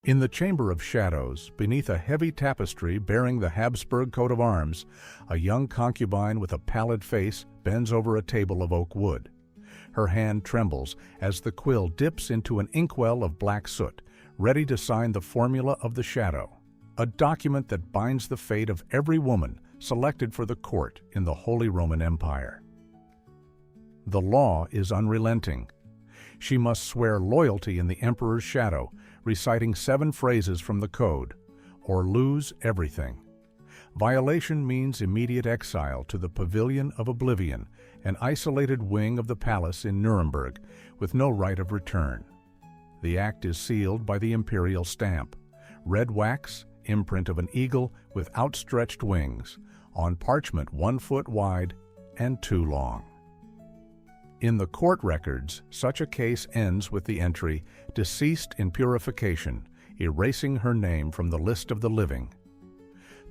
In the Chamber of Shadows, beneath a heavy tapestry bearing the Habsburg coat of arms, a young concubine with a pallid face bends over a table of oak wood. Her hand trembles as the quill dips into an inkwell of black soot, ready to sign the formula of the shadow, a document that binds the fate of every woman selected for the court in the Holy Roman Empire. The law is unrelenting. She must swear loyalty in the emperor's shadow, reciting 7 phrases from the code, or lose everything. Violation means immediate exile to the Pavilion of Oblivion, an isolated wing of the palace in Nuremberg, with no right of return. The act is sealed by the Imperial stamp, red wax, imprint of an eagle with outstretched wings, on parchment 1 foot wide and 2 long. In the court records, such a case ends with the entry, "Deceased in purification," erasing her name from the list of the living.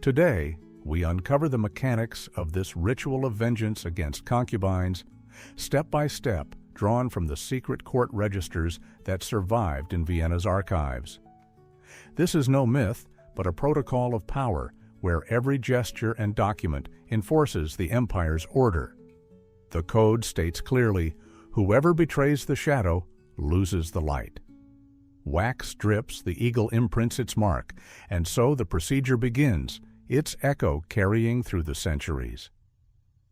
Today, we uncover the mechanics of this ritual of vengeance against concubines, step by step, drawn from the secret court registers that survived in Vienna's archives. This is no myth, but a protocol of power where every gesture and document enforces the empire's order. The code states clearly, whoever betrays the shadow loses the light. Wax drips, the eagle imprints its mark, and so the procedure begins, its echo carrying through the centuries.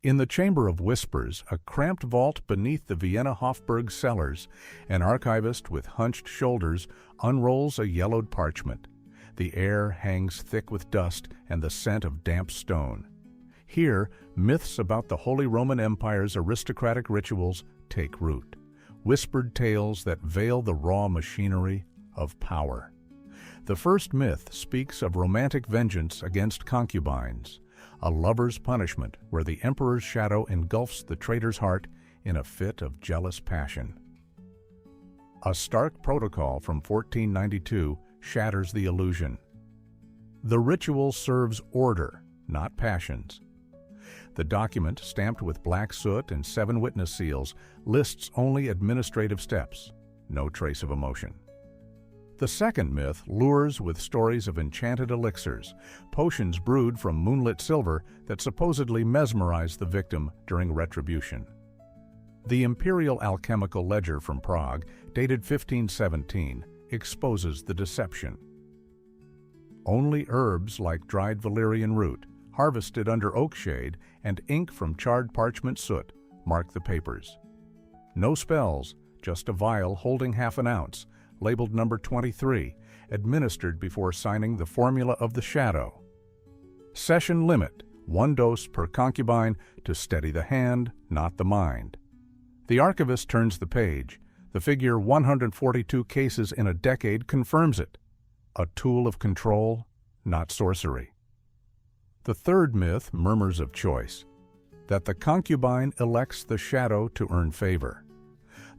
In the Chamber of Whispers, a cramped vault beneath the Vienna Hofburg cellars, an archivist with hunched shoulders unrolls a yellowed parchment. The air hangs thick with dust and the scent of damp stone. Here, myths about the Holy Roman Empire's aristocratic rituals take root, whispered tales that veil the raw machinery of power. The first myth speaks of romantic vengeance against concubines, a lover's punishment where the emperor's shadow engulfs the traitor's heart in a fit of jealous passion. A stark protocol from 1492 shatters the illusion. The ritual serves order, not passions. The document, stamped with black soot and 7 witness seals, lists only administrative steps, no trace of emotion. The second myth lures with stories of enchanted elixirs, potions brewed from moonlit silver that supposedly mesmerize the victim during retribution. The Imperial alchemical ledger from Prague, dated 1517, exposes the deception. Only herbs like dried valerian root, harvested under oak shade, and ink from charred parchment soot mark the papers. No spells, just a vial holding half an ounce, labeled number 23, administered before signing the formula of the shadow. Session limit, 1 dose per concubine to steady the hand, not the mind. The archivist turns the page. The figure 142 cases in a decade confirms it. A tool of control, not sorcery. The third myth murmurs of choice, that the concubine elects the shadow to earn favor.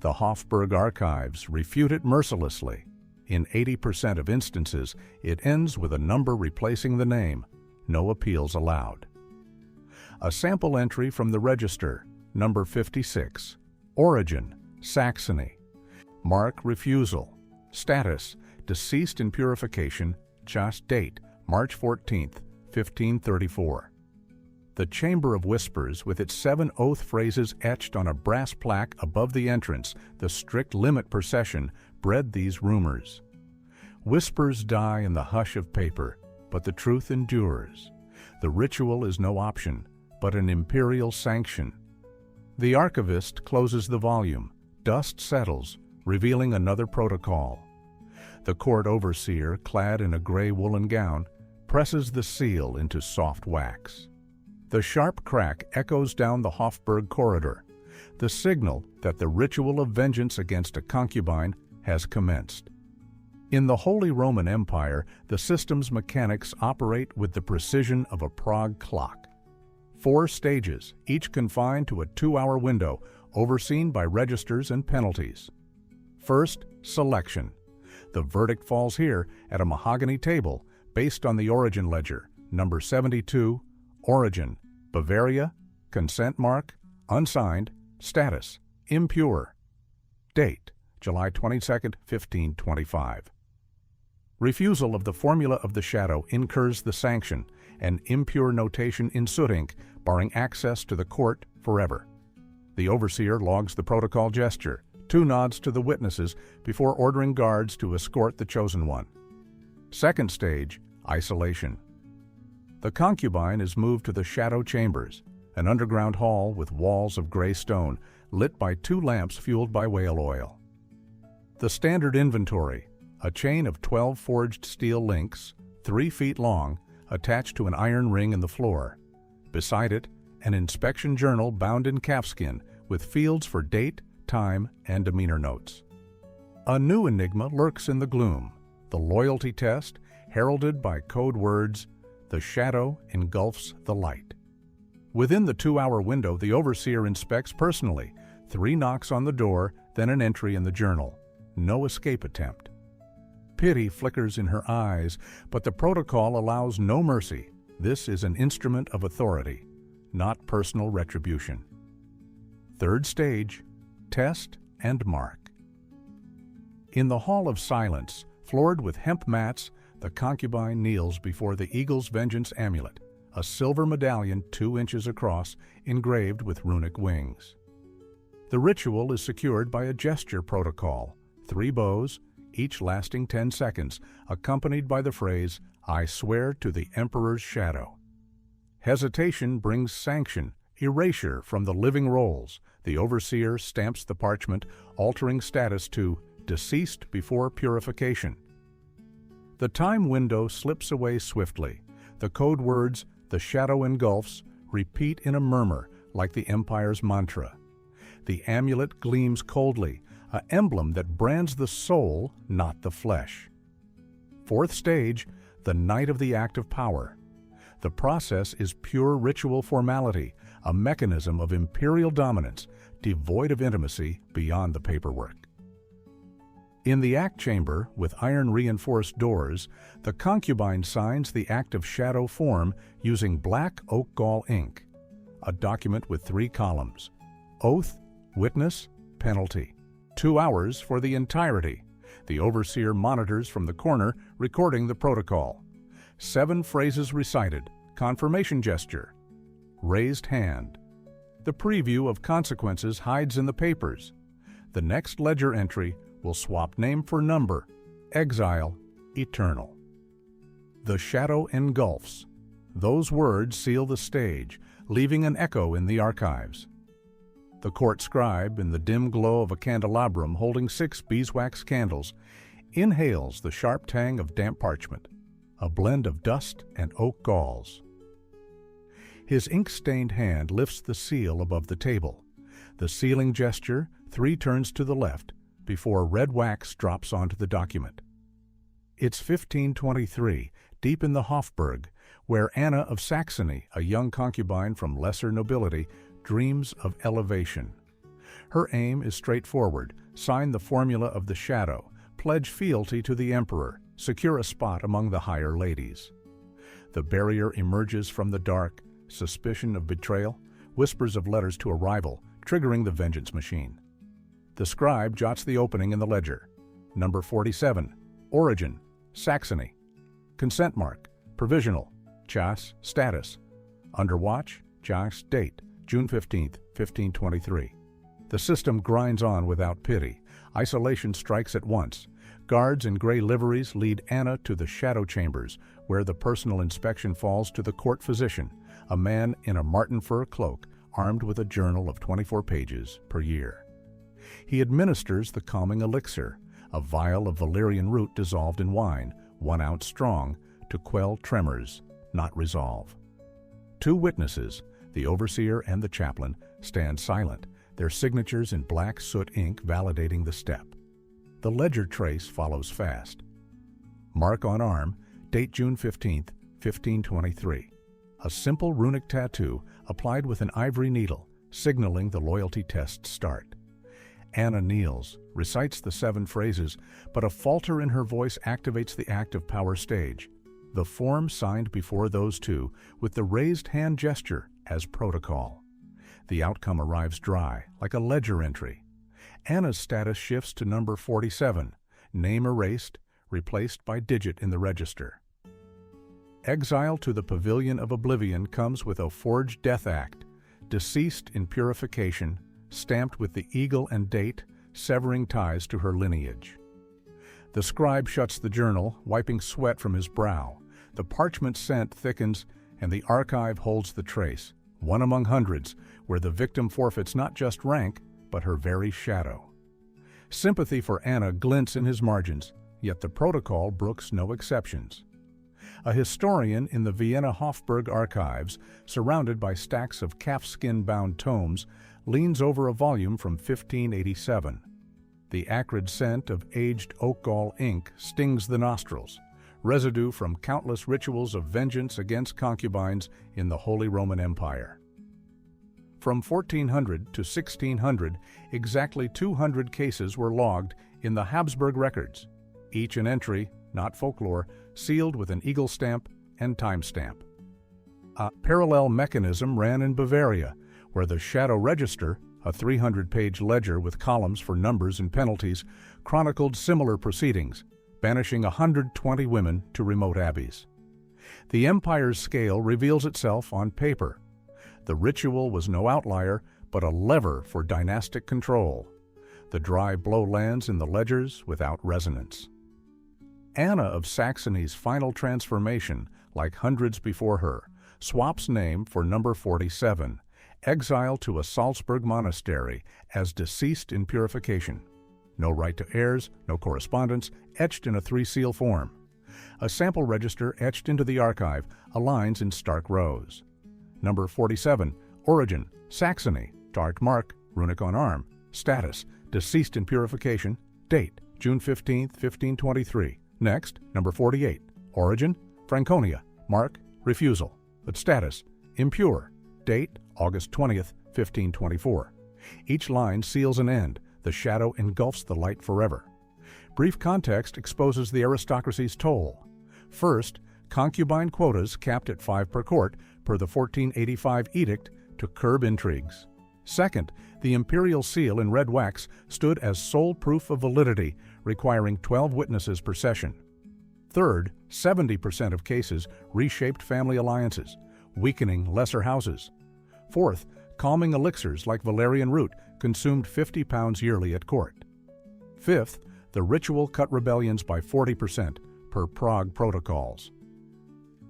The Hofburg archives refute it mercilessly. In 80% of instances, it ends with a number replacing the name, no appeals allowed. A sample entry from the register, number 56, origin, Saxony. Mark, refusal. Status, deceased in purification, just date, March 14th, 1534. The Chamber of Whispers, with its 7 oath phrases etched on a brass plaque above the entrance, the strict limit per session, bred these rumors. Whispers die in the hush of paper, but the truth endures. The ritual is no option, but an imperial sanction. The archivist closes the volume. Dust settles, revealing another protocol. The court overseer, clad in a gray woolen gown, presses the seal into soft wax. The sharp crack echoes down the Hofburg corridor, the signal that the ritual of vengeance against a concubine has commenced. In the Holy Roman Empire, the system's mechanics operate with the precision of a Prague clock. 4 stages, each confined to a 2-hour window, overseen by registers and penalties. First, selection. The verdict falls here at a mahogany table based on the origin ledger, number 72, origin, Bavaria, consent mark, unsigned, status, impure. Date, July 22, 1525. Refusal of the formula of the shadow incurs the sanction, an impure notation in soot ink, barring access to the court forever. The overseer logs the protocol gesture, 2 nods to the witnesses before ordering guards to escort the chosen one. Second stage, isolation. The concubine is moved to the shadow chambers, an underground hall with walls of gray stone, lit by 2 lamps fueled by whale oil. The standard inventory, a chain of 12 forged steel links, 3 feet long, attached to an iron ring in the floor. Beside it, an inspection journal bound in calfskin with fields for date, time, and demeanor notes. A new enigma lurks in the gloom, the loyalty test, heralded by code words, "The shadow engulfs the light." Within the 2-hour window, the overseer inspects personally, 3 knocks on the door, then an entry in the journal. No escape attempt. Pity flickers in her eyes, but the protocol allows no mercy. This is an instrument of authority, not personal retribution. Third stage, test and mark. In the Hall of Silence, floored with hemp mats, the concubine kneels before the Eagle's Vengeance amulet, a silver medallion 2 inches across, engraved with runic wings. The ritual is secured by a gesture protocol, 3 bows, each lasting 10 seconds, accompanied by the phrase, "I swear to the Emperor's shadow." Hesitation brings sanction, erasure from the living rolls. The overseer stamps the parchment, altering status to "deceased before purification." The time window slips away swiftly. The code words, "The shadow engulfs," repeat in a murmur like the Empire's mantra. The amulet gleams coldly, an emblem that brands the soul, not the flesh. Fourth stage, the night of the act of power. The process is pure ritual formality, a mechanism of imperial dominance, devoid of intimacy beyond the paperwork. In the act chamber, with iron-reinforced doors, the concubine signs the act of shadow form using black oak gall ink, a document with 3 columns: oath, witness, penalty. 2 hours for the entirety. The overseer monitors from the corner, recording the protocol. 7 phrases recited, confirmation gesture, raised hand. The preview of consequences hides in the papers. The next ledger entry will swap name for number, exile, eternal. The shadow engulfs. Those words seal the stage, leaving an echo in the archives. The court scribe, in the dim glow of a candelabrum holding 6 beeswax candles, inhales the sharp tang of damp parchment, a blend of dust and oak galls. His ink-stained hand lifts the seal above the table. The sealing gesture, 3 turns to the left, before red wax drops onto the document. It's 1523, deep in the Hofburg, where Anna of Saxony, a young concubine from lesser nobility, dreams of elevation. Her aim is straightforward: sign the formula of the shadow, pledge fealty to the emperor, secure a spot among the higher ladies. The barrier emerges from the dark, suspicion of betrayal, whispers of letters to a rival, triggering the vengeance machine. The scribe jots the opening in the ledger. Number 47, origin, Saxony. Consent mark, provisional, Chas, status. Under watch, Chas, date, June 15, 1523. The system grinds on without pity. Isolation strikes at once. Guards in gray liveries lead Anna to the shadow chambers, where the personal inspection falls to the court physician, a man in a marten fur cloak, armed with a journal of 24 pages per year. He administers the calming elixir, a vial of valerian root dissolved in wine, 1 ounce strong, to quell tremors, not resolve. 2 witnesses, the overseer and the chaplain, stand silent, their signatures in black soot ink validating the step. The ledger trace follows fast. Mark on arm, date June 15, 1523. A simple runic tattoo applied with an ivory needle, signaling the loyalty test's start. Anna kneels, recites the 7 phrases, but a falter in her voice activates the act of power stage. The form signed before those 2, with the raised hand gesture as protocol. The outcome arrives dry, like a ledger entry. Anna's status shifts to number 47, name erased, replaced by digit in the register. Exile to the Pavilion of Oblivion comes with a forged death act, deceased in purification, stamped with the eagle and date, severing ties to her lineage. The scribe shuts the journal, wiping sweat from his brow. The parchment scent thickens, and the archive holds the trace, one among hundreds, where the victim forfeits not just rank, but her very shadow. Sympathy for Anna glints in his margins, yet the protocol brooks no exceptions. A historian in the Vienna Hofburg archives, surrounded by stacks of calfskin-bound tomes, leans over a volume from 1587. The acrid scent of aged oak gall ink stings the nostrils, residue from countless rituals of vengeance against concubines in the Holy Roman Empire. From 1400 to 1600, exactly 200 cases were logged in the Habsburg records, each an entry, not folklore, sealed with an eagle stamp and timestamp. A parallel mechanism ran in Bavaria, where the Shadow Register, a 300-page ledger with columns for numbers and penalties, chronicled similar proceedings, banishing 120 women to remote abbeys. The empire's scale reveals itself on paper. The ritual was no outlier, but a lever for dynastic control. The dry blow lands in the ledgers without resonance. Anna of Saxony's final transformation, like hundreds before her, swaps name for number 47, exile to a Salzburg monastery as deceased in purification. No right to heirs, no correspondence, etched in a 3-seal form. A sample register etched into the archive aligns in stark rows. Number 47, origin, Saxony, dark mark, runic on arm, status, deceased in purification, date, June 15, 1523. Next, number 48, origin, Franconia, mark, refusal, but status, impure, date, August 20th, 1524. Each line seals an end. The shadow engulfs the light forever. Brief context exposes the aristocracy's toll. First, concubine quotas capped at 5 per court per the 1485 edict to curb intrigues. Second, the imperial seal in red wax stood as sole proof of validity, requiring 12 witnesses per session. Third, 70% of cases reshaped family alliances, weakening lesser houses. Fourth, calming elixirs like valerian root consumed 50 pounds yearly at court. Fifth, the ritual cut rebellions by 40% per Prague protocols.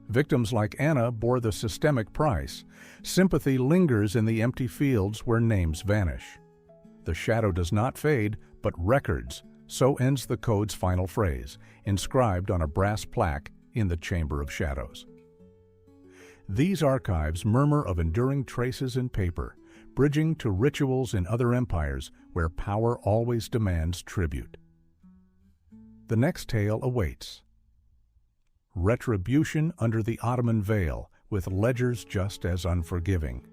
Victims like Anna bore the systemic price. Sympathy lingers in the empty fields where names vanish. The shadow does not fade, but records. So ends the code's final phrase, inscribed on a brass plaque in the Chamber of Shadows. These archives murmur of enduring traces in paper, bridging to rituals in other empires where power always demands tribute. The next tale awaits. Retribution under the Ottoman veil, with ledgers just as unforgiving.